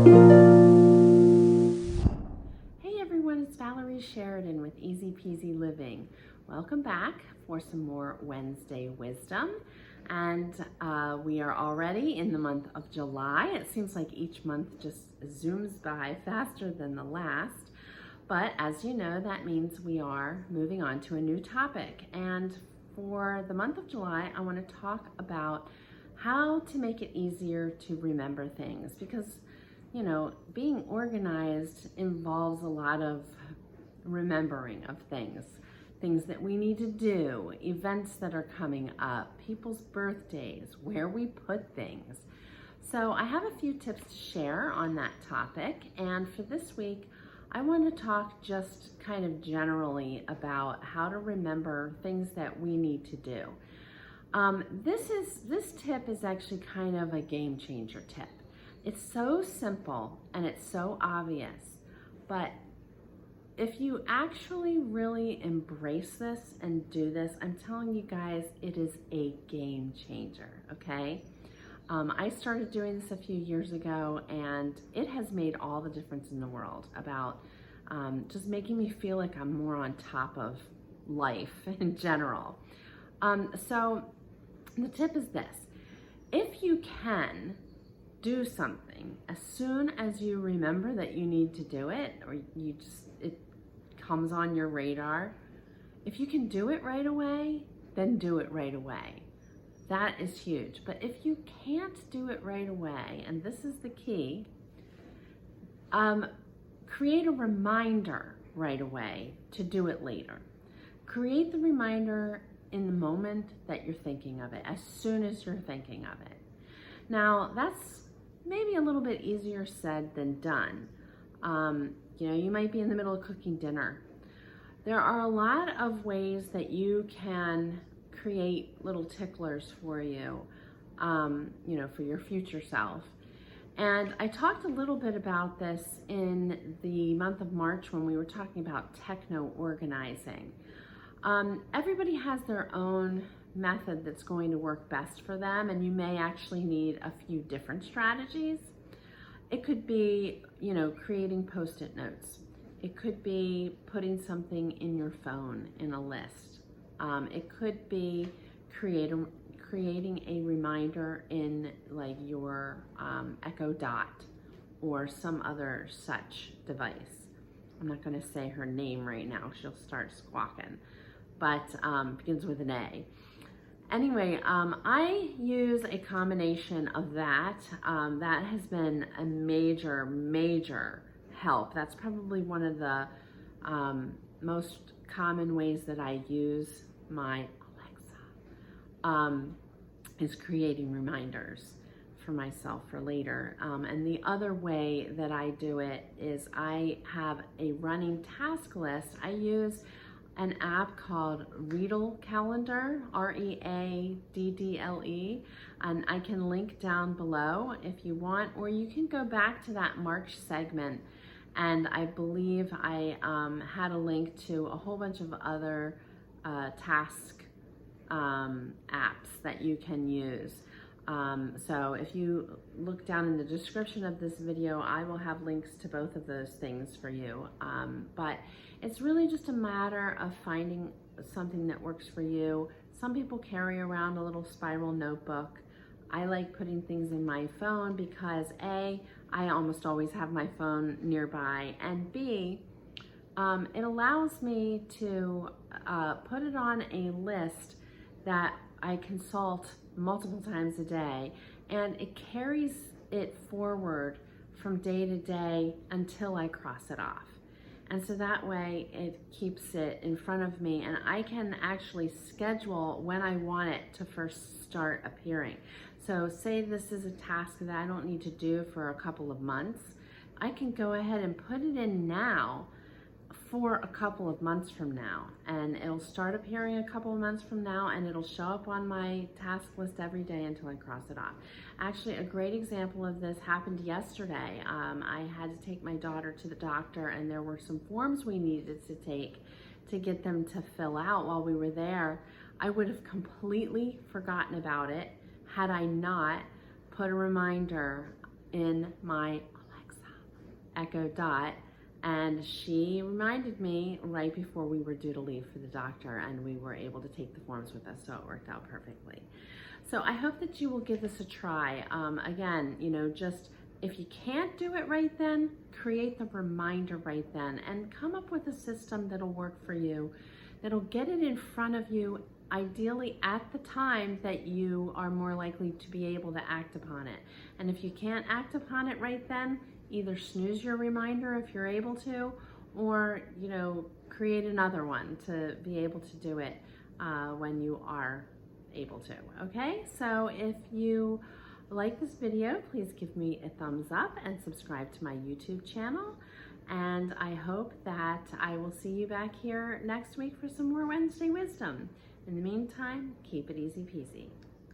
Hey everyone, it's Valerie Sheridan with Easy Peasy Living. Welcome back for some more Wednesday wisdom. And we are already in the month of July. It seems like each month just zooms by faster than the last. But as you know, that means we are moving on to a new topic. And for the month of July, I want to talk about how to make it easier to remember things, because you know, being organized involves a lot of remembering of things that we need to do, events that are coming up, people's birthdays, where we put things. So I have a few tips to share on that topic. And for this week, I want to talk just kind of generally about how to remember things that we need to do. This tip is actually kind of a game changer tip. It's so simple and it's so obvious, but if you actually really embrace this and do this, I'm telling you guys, it is a game changer, okay? I started doing this a few years ago and it has made all the difference in the world about just making me feel like I'm more on top of life in general. So the tip is this: if you can do something as soon as you remember that you need to do it, or it comes on your radar, if you can do it right away, then do it right away. That is huge. But if you can't do it right away, and this is the key, create a reminder right away to do it later. Create the reminder in the moment that you're thinking of it, as soon as you're thinking of it. Now, that's maybe a little bit easier said than done. You know, you might be in the middle of cooking dinner. There are a lot of ways that you can create little ticklers for you, you know, for your future self. And I talked a little bit about this in the month of March when we were talking about techno organizing. Everybody has their own method that's going to work best for them, and you may actually need a few different strategies. It could be, you know, creating post-it notes. It could be putting something in your phone in a list. It could be creating a reminder in like your Echo Dot or some other such device. I'm not going to say her name right now, she'll start squawking, but begins with an A. Anyway, I use a combination of that. That has been a major help. That's probably one of the most common ways that I use my Alexa, is creating reminders for myself for later. And the other way that I do it is I have a running task list. I use an app called Readdle Calendar, Readdle, and I can link down below if you want, or you can go back to that March segment, and I believe I had a link to a whole bunch of other task apps that you can use. So if you look down in the description of this video, I will have links to both of those things for you. But it's really just a matter of finding something that works for you. Some people carry around a little spiral notebook. I like putting things in my phone because A, I almost always have my phone nearby, and B, it allows me to put it on a list that I consult multiple times a day, and it carries it forward from day to day until I cross it off. And so that way it keeps it in front of me, and I can actually schedule when I want it to first start appearing. So say this is a task that I don't need to do for a couple of months, I can go ahead and put it in now for a couple of months from now, and it'll start appearing a couple of months from now, and it'll show up on my task list every day until I cross it off. Actually, a great example of this happened yesterday. I had to take my daughter to the doctor, and there were some forms we needed to take to get them to fill out while we were there. I would have completely forgotten about it had I not put a reminder in my Alexa Echo Dot, and she reminded me right before we were due to leave for the doctor, and we were able to take the forms with us, so it worked out perfectly. So I hope that you will give this a try. Again, you know, just if you can't do it right then, create the reminder right then and come up with a system that'll work for you, that'll get it in front of you, ideally at the time that you are more likely to be able to act upon it. And if you can't act upon it right then, either snooze your reminder if you're able to, or, you know, create another one to be able to do it when you are able to. Okay, so if you like this video, please give me a thumbs up and subscribe to my YouTube channel. And I hope that I will see you back here next week for some more Wednesday wisdom. In the meantime, keep it easy peasy.